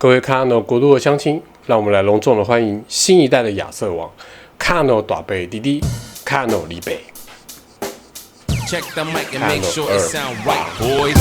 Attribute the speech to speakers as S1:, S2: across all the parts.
S1: 各位 Kano 国度的乡亲，让我们来隆重的欢迎新一代的亚瑟王 Kano 大贝弟弟 Kano 李贝。
S2: Check the mic and make sure it sound right, boys.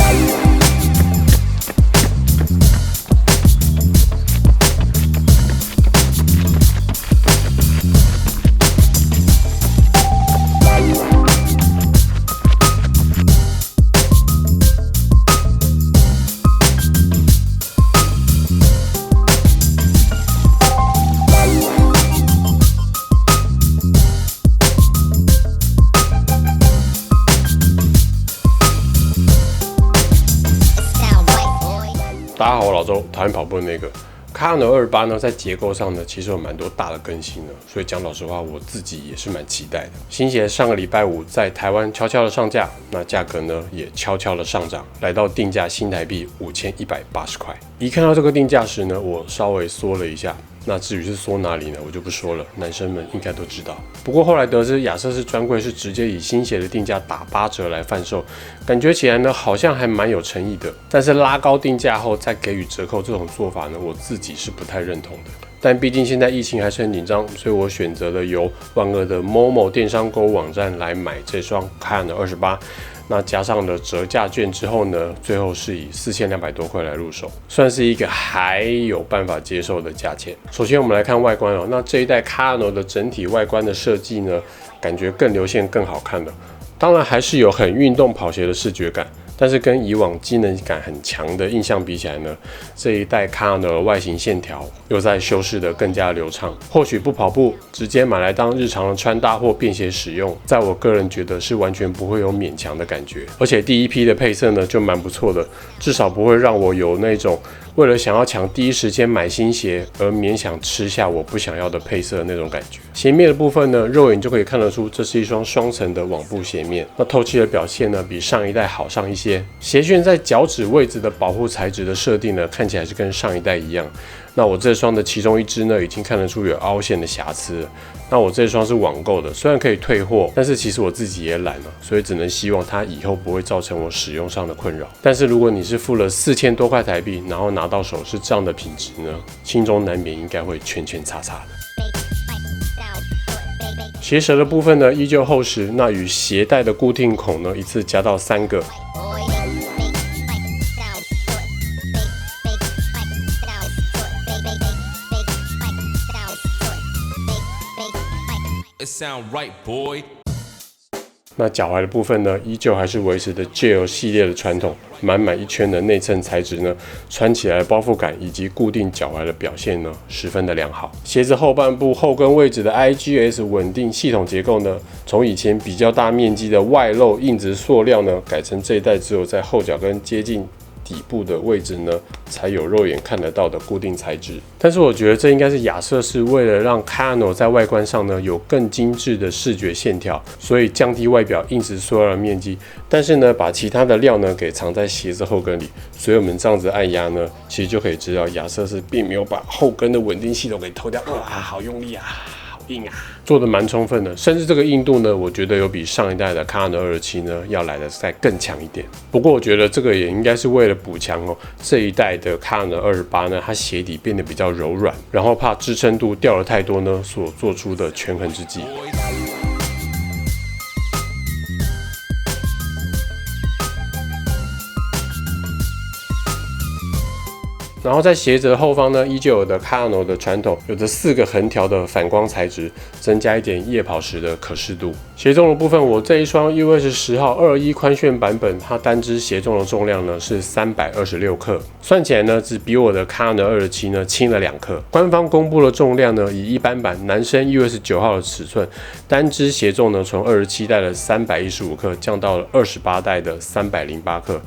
S1: 大家好，我老周，讨厌跑步的那个。Kano 28呢，在结构上呢，其实有蛮多大的更新的，所以讲老实话，我自己也是蛮期待的。新鞋上个礼拜五在台湾悄悄的上架，那价格呢也悄悄的上涨，来到定价新台币5180块。一看到这个定价时呢，我稍微缩了一下。那至于是缩哪里呢，我就不说了，男生们应该都知道。不过后来得知亚瑟士专柜是直接以新鞋的定价打8折来贩售，感觉起来呢好像还蛮有诚意的。但是拉高定价后再给予折扣这种做法呢，我自己是不太认同的。但毕竟现在疫情还是很紧张，所以我选择了由万恶的 Momo 电商购物网站来买这双 Kano 28。那加上了折价券之后呢，最后是以4200多块来入手，算是一个还有办法接受的价钱。首先我们来看外观哦，那这一代 Kano 的整体外观的设计呢，感觉更流线、更好看了。当然还是有很运动跑鞋的视觉感。但是跟以往机能感很强的印象比起来呢，这一代 Kano 的外形线条又在修饰得更加流畅。或许不跑步，直接买来当日常的穿搭或便鞋使用，在我个人觉得是完全不会有勉强的感觉。而且第一批的配色呢就蛮不错的，至少不会让我有那种为了想要抢第一时间买新鞋而勉强吃下我不想要的配色的那种感觉。鞋面的部分呢，肉眼就可以看得出这是一双双层的网布鞋面，那透气的表现呢比上一代好上一些。鞋楦在脚趾位置的保护材质的设定呢，看起来是跟上一代一样。那我这双的其中一只呢，已经看得出有凹陷的瑕疵了。那我这双是网购的，虽然可以退货，但是其实我自己也懒了，所以只能希望它以后不会造成我使用上的困扰。但是如果你是付了4000多块台币，然后拿到手是这样的品质呢，心中难免应该会圈圈叉叉的。鞋舌的部分呢，依旧厚实，那与鞋带的固定孔呢，一次加到3个。
S2: It sound right, boy.
S1: 那脚踝的部分呢，依旧还是维持的 Gel 系列的传统，满满一圈的内衬材质呢，穿起来的包覆感以及固定脚踝的表现呢，十分的良好。鞋子后半部后跟位置的 IGS 稳定系统结构呢，从以前比较大面积的外露硬质塑料呢，改成这一代只有在后脚跟接近底部的位置呢，才有肉眼看得到的固定材质。但是我觉得这应该是亚瑟士为了让 Kano 在外观上呢有更精致的视觉线条，所以降低外表硬质塑料的面积，但是呢把其他的料呢给藏在鞋子后跟里。所以我们这样子按压呢，其实就可以知道亚瑟士并没有把后跟的稳定系统给偷掉。哇，好用力啊！硬啊，做的蛮充分的，甚至这个硬度呢，我觉得有比上一代的 Kano 27呢要来的再更强一点。不过我觉得这个也应该是为了补强哦，这一代的 Kano 28呢，它鞋底变得比较柔软，然后怕支撑度掉了太多呢，所做出的权衡之计。然后在鞋子的后方呢，依旧有的 Kano 的传统，有着4个横条的反光材质，增加一点夜跑时的可视度。鞋重的部分，我这一双 US10号221宽楦版本，它单只鞋重的重量呢是326克，算起来呢只比我的 Kano 27呢轻了2克。官方公布的重量呢，以一般版男生 US9号的尺寸，单只鞋重呢从27代的315克降到了28代的308克。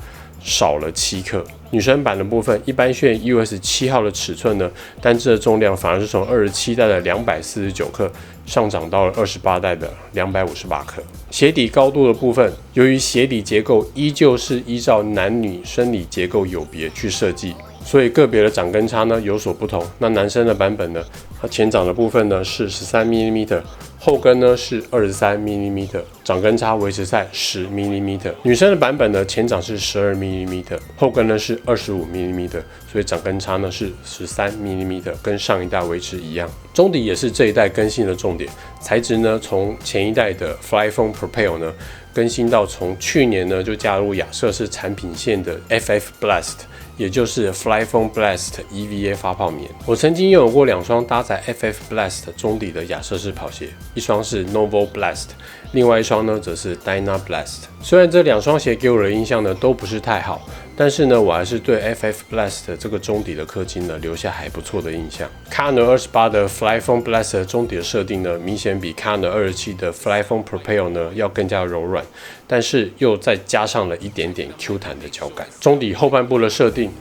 S1: 少了7克。女生版的部分，一般楦 US7号的尺寸呢，单只的重量反而是从27代的249克上涨到了28代的258克。鞋底高度的部分，由于鞋底结构依旧是依照男女生理结构有别去设计，所以个别的掌根差呢有所不同。那男生的版本呢，它前掌的部分呢是13mm，后跟呢是23mm，掌根差维持在10mm。女生的版本呢，前掌是12mm，后跟呢是25mm，所以掌根差呢是13mm，跟上一代维持一样。中底也是这一代更新的重点，材质呢从前一代的 Flyphone Propel 呢更新到从去年呢就加入亚瑟士产品线的 FF Blast， 也就是 Flyphone Blast EVA 发泡棉。我曾经拥有过2双搭载 FF Blast 中底的亚瑟士跑鞋，一双是 Novo Blast， 另外一双呢则是 Dyna Blast。虽然这2双鞋给我的印象呢都不是太好，但是呢我还是对 FF Blast 这个中底的氪金呢留下还不错的印象。Kayano 28的 Flyphone Blast 中底的设定呢，明显比 Kayano 27的 Flyphone Propel 呢要更加柔软，但是又再加上了一点点 Q 弹的脚感。中底后半部的设定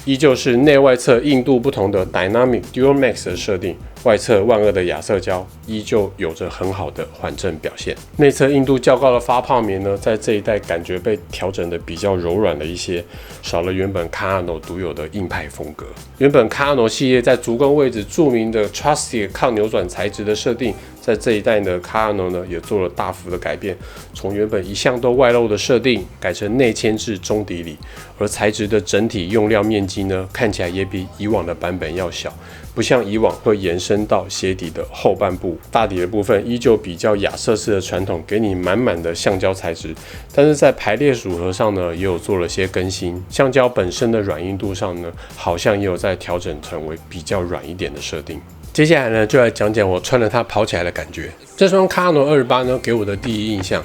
S1: 依旧是内外侧硬度不同的 Dynamic Duramax 的设定，外侧1/2的亚瑟胶依旧有着很好的缓震表现。内侧硬度较高的发泡棉呢，在这一代感觉被调整的比较柔软了一些，少了原本 Kayano 独有的硬派风格。原本 Kayano 系列在足跟位置著名的 Trusty 抗扭转材质的设定，在这一代的 Kayano 呢也做了大幅的改变，从原本一向都外露的设定改成内嵌至中底里，而材质的整体用料面积呢看起来也比以往的版本要小，不像以往会延伸到鞋底的后半部。大底的部分依旧比较亚瑟士的传统，给你满满的橡胶材质，但是在排列组合上呢也有做了些更新。橡胶本身的软硬度上呢，好像也有在调整成为比较软一点的设定。接下来呢，就来讲讲我穿了它跑起来的感觉。这双 Kayano 28呢，给我的第一印象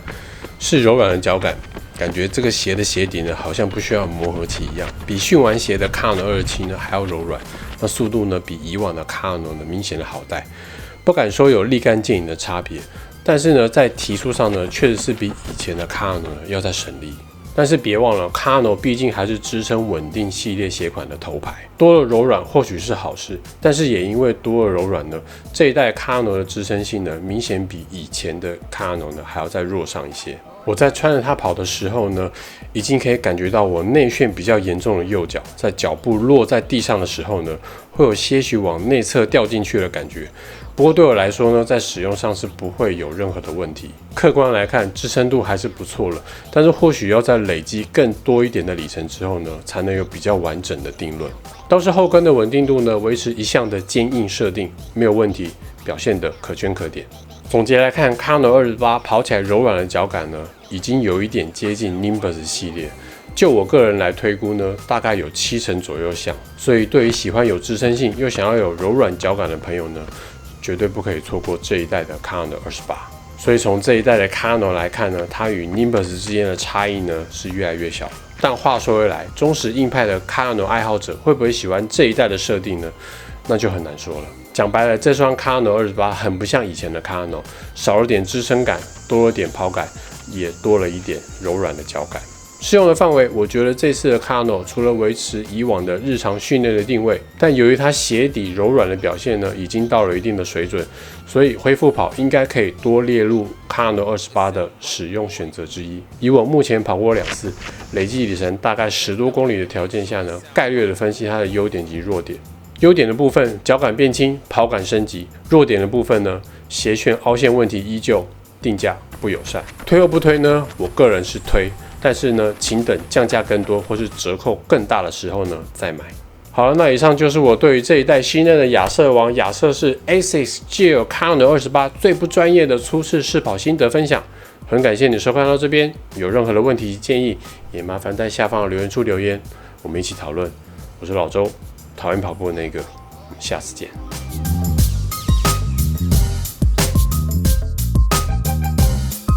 S1: 是柔软的脚感，感觉这个鞋的鞋底呢，好像不需要磨合期一样，比驯完鞋的 Kayano 27呢还要柔软。那速度呢，比以往的 Kayano 呢明显的好带，不敢说有立竿见影的差别，但是呢，在提速上呢，确实是比以前的 Kayano 呢要再省力。但是别忘了 ，Kayano 毕竟还是支撑稳定系列鞋款的头牌，多了柔软或许是好事，但是也因为多了柔软呢，这一代 Kayano 的支撑性呢，明显比以前的 Kayano 呢还要再弱上一些。我在穿着它跑的时候呢，已经可以感觉到我内旋比较严重的右脚，在脚步落在地上的时候呢，会有些许往内侧掉进去的感觉。不过对我来说呢，在使用上是不会有任何的问题。客观来看，支撑度还是不错了，但是或许要在累积更多一点的里程之后呢，才能有比较完整的定论。倒是后跟的稳定度呢，维持一向的坚硬设定，没有问题，表现得可圈可点。总结来看 ，Kayano 28跑起来柔软的脚感呢，已经有一点接近 Nimbus 系列。就我个人来推估呢，大概有70%左右像。所以对于喜欢有支撑性又想要有柔软脚感的朋友呢，绝对不可以错过这一代的 Kayano 28。所以从这一代的 Kayano 来看呢，它与 Nimbus 之间的差异呢是越来越小。但话说回来，忠实硬派的 Kayano 爱好者会不会喜欢这一代的设定呢？那就很难说了。讲白了，这双 Kayano 28很不像以前的 Kayano， 少了点支撑感，多了点跑感，也多了一点柔软的脚感。适用的范围，我觉得这次的 Kayano 除了维持以往的日常训练的定位，但由于它鞋底柔软的表现呢，已经到了一定的水准，所以恢复跑应该可以多列入 Kayano 28的使用选择之一。以我目前跑过2次，累计里程大概10多公里的条件下呢，概略的分析它的优点及弱点。优点的部分，脚感变轻，跑感升级；弱点的部分呢，鞋楦凹陷问题依旧，定价不友善。推或不推呢？我个人是推。但是呢，请等降价更多或是折扣更大的时候呢再买。好了，那以上就是我对于这一代新任的亚瑟王亚瑟士 ASICS GEAR Kayano 28最不专业的初次试跑心得分享。很感谢你收看到这边，有任何的问题建议，也麻烦在下方的留言处留言，我们一起讨论。我是老周，讨厌跑步的那个，我们下次见。